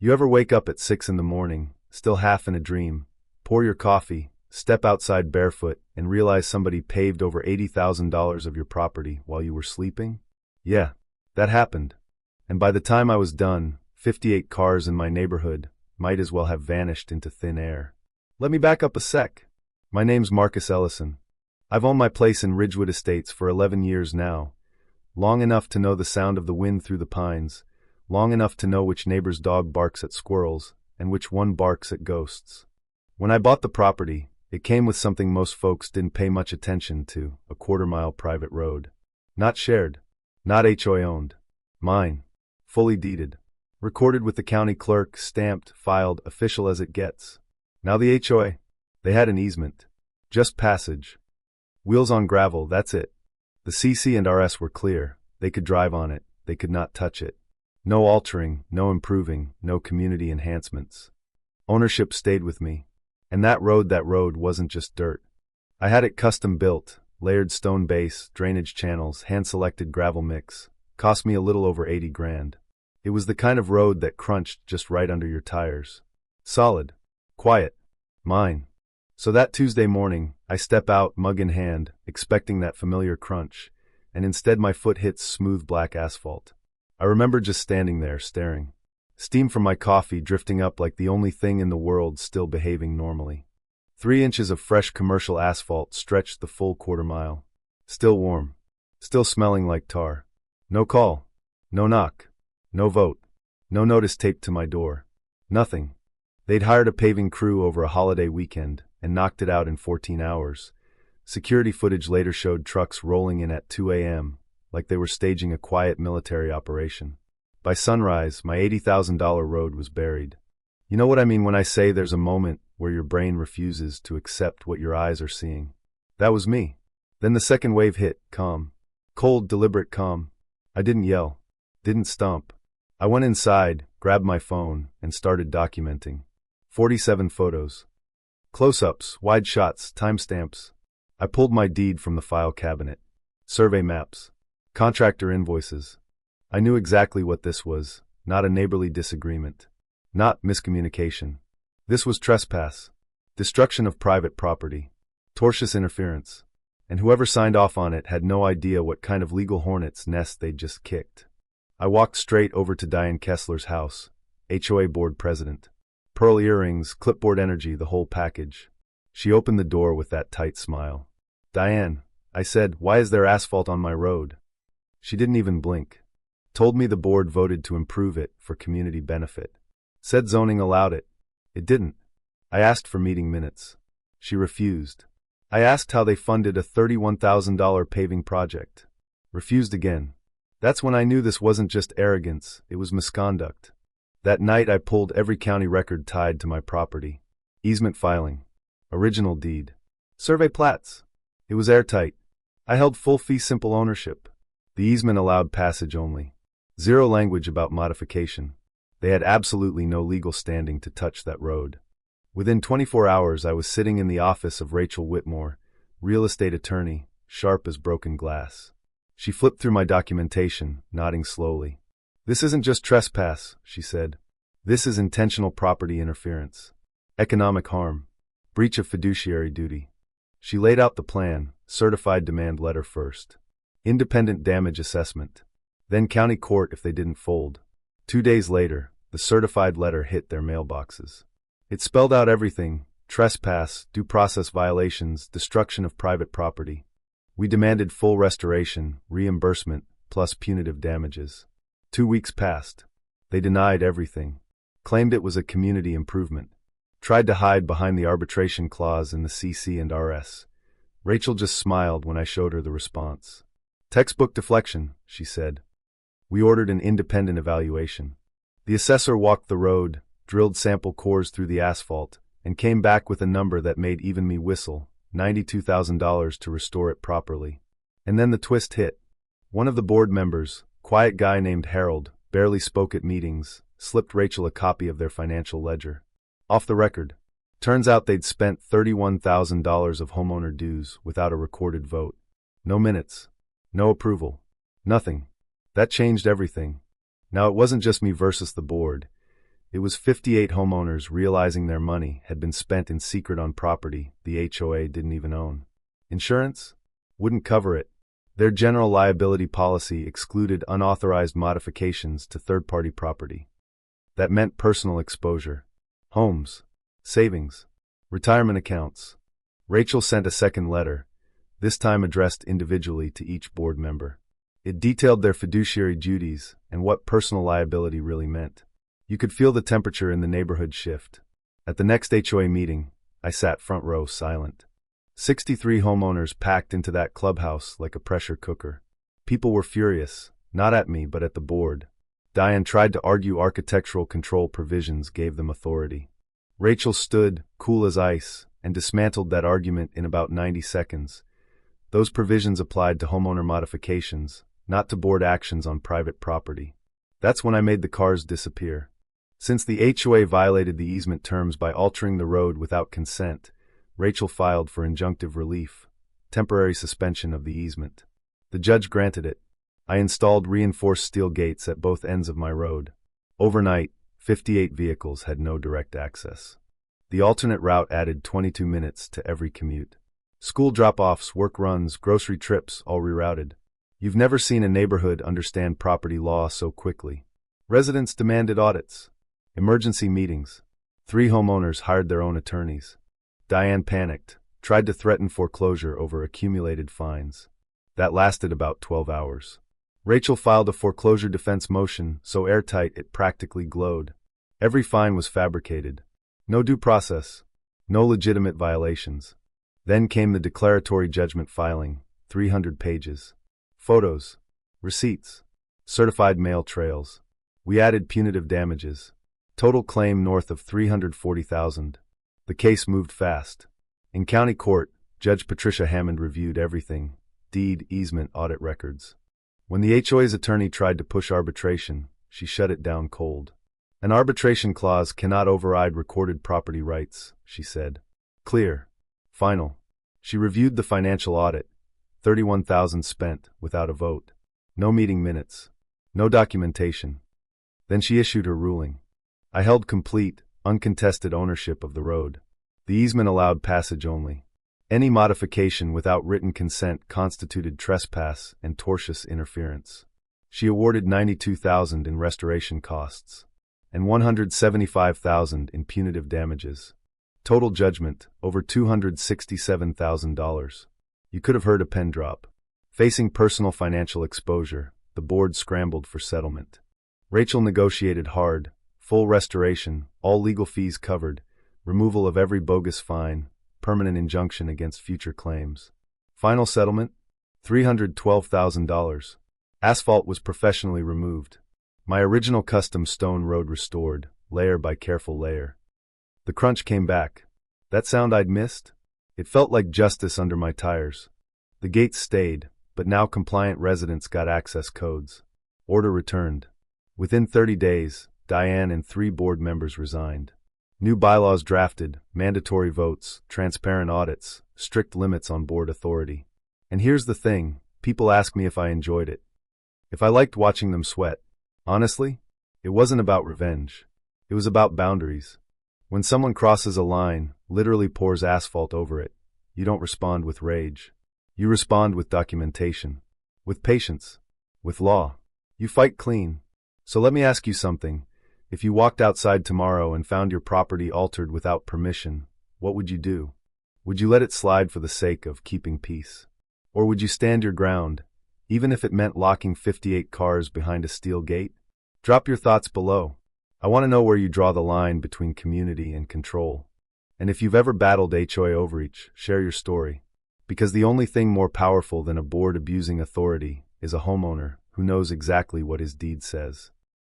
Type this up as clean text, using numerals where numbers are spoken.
You ever wake up at 6 in the morning, still half in a dream, pour your coffee, step outside barefoot, and realize somebody paved over $80,000 of your property while you were sleeping? Yeah, that happened. And by the time I was done, 58 cars in my neighborhood might as well have vanished into thin air. Let me back up a sec. My name's Marcus Ellison. I've owned my place in Ridgewood Estates for 11 years now, long enough to know the sound of the wind through the pines, long enough to know which neighbor's dog barks at squirrels and which one barks at ghosts. When I bought the property, it came with something most folks didn't pay much attention to, a quarter-mile private road. Not shared, not HOA owned. Mine. Fully deeded. Recorded with the county clerk, stamped, filed, official as it gets. Now the HOA, they had an easement. Just passage. Wheels on gravel, that's it. The CC and RS were clear. They could drive on it. They could not touch it. No altering, no improving, no community enhancements. Ownership stayed with me. And that road wasn't just dirt. I had it custom built, layered stone base, drainage channels, hand-selected gravel mix. Cost me a little over 80 grand. It was the kind of road that crunched just right under your tires. Solid. Quiet. Mine. So that Tuesday morning, I step out, mug in hand, expecting that familiar crunch, and instead my foot hits smooth black asphalt. I remember just standing there, staring. Steam from my coffee drifting up like the only thing in the world still behaving normally. 3 inches of fresh commercial asphalt stretched the full quarter-mile. Still warm. Still smelling like tar. No call. No knock. No vote. No notice taped to my door. Nothing. They'd hired a paving crew over a holiday weekend and knocked it out in 14 hours. Security footage later showed trucks rolling in at 2 a.m., like they were staging a quiet military operation. By sunrise, my $80,000 road was buried. You know what I mean when I say there's a moment where your brain refuses to accept what your eyes are seeing. That was me. Then the second wave hit, calm. Cold, deliberate calm. I didn't yell. Didn't stomp. I went inside, grabbed my phone, and started documenting. 47 photos. Close-ups, wide shots, timestamps. I pulled my deed from the file cabinet. Survey maps. Contractor invoices. I knew exactly what this was, not a neighborly disagreement. Not miscommunication. This was trespass. Destruction of private property. Tortious interference. And whoever signed off on it had no idea what kind of legal hornet's nest they'd just kicked. I walked straight over to Diane Kessler's house, HOA board president. Pearl earrings, clipboard energy, the whole package. She opened the door with that tight smile. "Diane," I said, "why is there asphalt on my road?" She didn't even blink. Told me the board voted to improve it for community benefit. Said zoning allowed it. It didn't. I asked for meeting minutes. She refused. I asked how they funded a $31,000 paving project. Refused again. That's when I knew this wasn't just arrogance, it was misconduct. That night I pulled every county record tied to my property. Easement filing. Original deed. Survey plats. It was airtight. I held full fee simple ownership. The easement allowed passage only. Zero language about modification. They had absolutely no legal standing to touch that road. Within 24 hours I was sitting in the office of Rachel Whitmore, real estate attorney, sharp as broken glass. She flipped through my documentation, nodding slowly. "This isn't just trespass," she said. "This is intentional property interference. Economic harm. Breach of fiduciary duty." She laid out the plan, certified demand letter first. Independent damage assessment. Then county court if they didn't fold. 2 days later, the certified letter hit their mailboxes. It spelled out everything: trespass, due process violations, destruction of private property. We demanded full restoration, reimbursement, plus punitive damages. 2 weeks passed. They denied everything. Claimed it was a community improvement. Tried to hide behind the arbitration clause in the CC and RS. Rachel just smiled when I showed her the response. "Textbook deflection," she said. We ordered an independent evaluation. The assessor walked the road, drilled sample cores through the asphalt, and came back with a number that made even me whistle, $92,000 to restore it properly. And then the twist hit. One of the board members, quiet guy named Harold, barely spoke at meetings, slipped Rachel a copy of their financial ledger. Off the record. Turns out they'd spent $31,000 of homeowner dues without a recorded vote. No minutes. No approval. Nothing. That changed everything. Now it wasn't just me versus the board. It was 58 homeowners realizing their money had been spent in secret on property the HOA didn't even own. Insurance? Wouldn't cover it. Their general liability policy excluded unauthorized modifications to third-party property. That meant personal exposure. Homes, savings, retirement accounts. Rachel sent a second letter, this time addressed individually to each board member. It detailed their fiduciary duties and what personal liability really meant. You could feel the temperature in the neighborhood shift. At the next HOA meeting, I sat front row silent. 63 homeowners packed into that clubhouse like a pressure cooker. People were furious, not at me but at the board. Diane tried to argue architectural control provisions gave them authority. Rachel stood, cool as ice, and dismantled that argument in about 90 seconds. Those provisions applied to homeowner modifications, not to board actions on private property. That's when I made the cars disappear. Since the HOA violated the easement terms by altering the road without consent, Rachel filed for injunctive relief, temporary suspension of the easement. The judge granted it. I installed reinforced steel gates at both ends of my road. Overnight, 58 vehicles had no direct access. The alternate route added 22 minutes to every commute. School drop-offs, work runs, grocery trips, all rerouted. You've never seen a neighborhood understand property law so quickly. Residents demanded audits, emergency meetings. 3 homeowners hired their own attorneys. Diane panicked, tried to threaten foreclosure over accumulated fines. That lasted about 12 hours. Rachel filed a foreclosure defense motion so airtight it practically glowed. Every fine was fabricated. No due process. No legitimate violations. Then came the declaratory judgment filing, 300 pages. Photos, receipts, certified mail trails. We added punitive damages. Total claim north of $340,000. The case moved fast. In county court, Judge Patricia Hammond reviewed everything, deed, easement, audit records. When the HOA's attorney tried to push arbitration, she shut it down cold. An arbitration clause cannot override recorded property rights, she said. Clear. Final. She reviewed the financial audit. $31,000 spent without a vote. No meeting minutes. No documentation. Then she issued her ruling. I held complete, uncontested ownership of the road. The easement allowed passage only. Any modification without written consent constituted trespass and tortious interference. She awarded $92,000 in restoration costs and $175,000 in punitive damages. Total judgment, over $267,000. You could have heard a pen drop. Facing personal financial exposure, the board scrambled for settlement. Rachel negotiated hard, full restoration, all legal fees covered, removal of every bogus fine, permanent injunction against future claims. Final settlement? $312,000. Asphalt was professionally removed. My original custom stone road restored, layer by careful layer. The crunch came back. That sound I'd missed? It felt like justice under my tires. The gates stayed, but now compliant residents got access codes. Order returned. Within 30 days, Diane and 3 board members resigned. New bylaws drafted, mandatory votes, transparent audits, strict limits on board authority. And here's the thing, people ask me if I enjoyed it. If I liked watching them sweat. Honestly, it wasn't about revenge. It was about boundaries. When someone crosses a line, literally pours asphalt over it, you don't respond with rage. You respond with documentation, with patience, with law. You fight clean. So let me ask you something. If you walked outside tomorrow and found your property altered without permission, what would you do? Would you let it slide for the sake of keeping peace? Or would you stand your ground, even if it meant locking 58 cars behind a steel gate? Drop your thoughts below. I want to know where you draw the line between community and control. And if you've ever battled HOA overreach, share your story. Because the only thing more powerful than a board abusing authority is a homeowner who knows exactly what his deed says.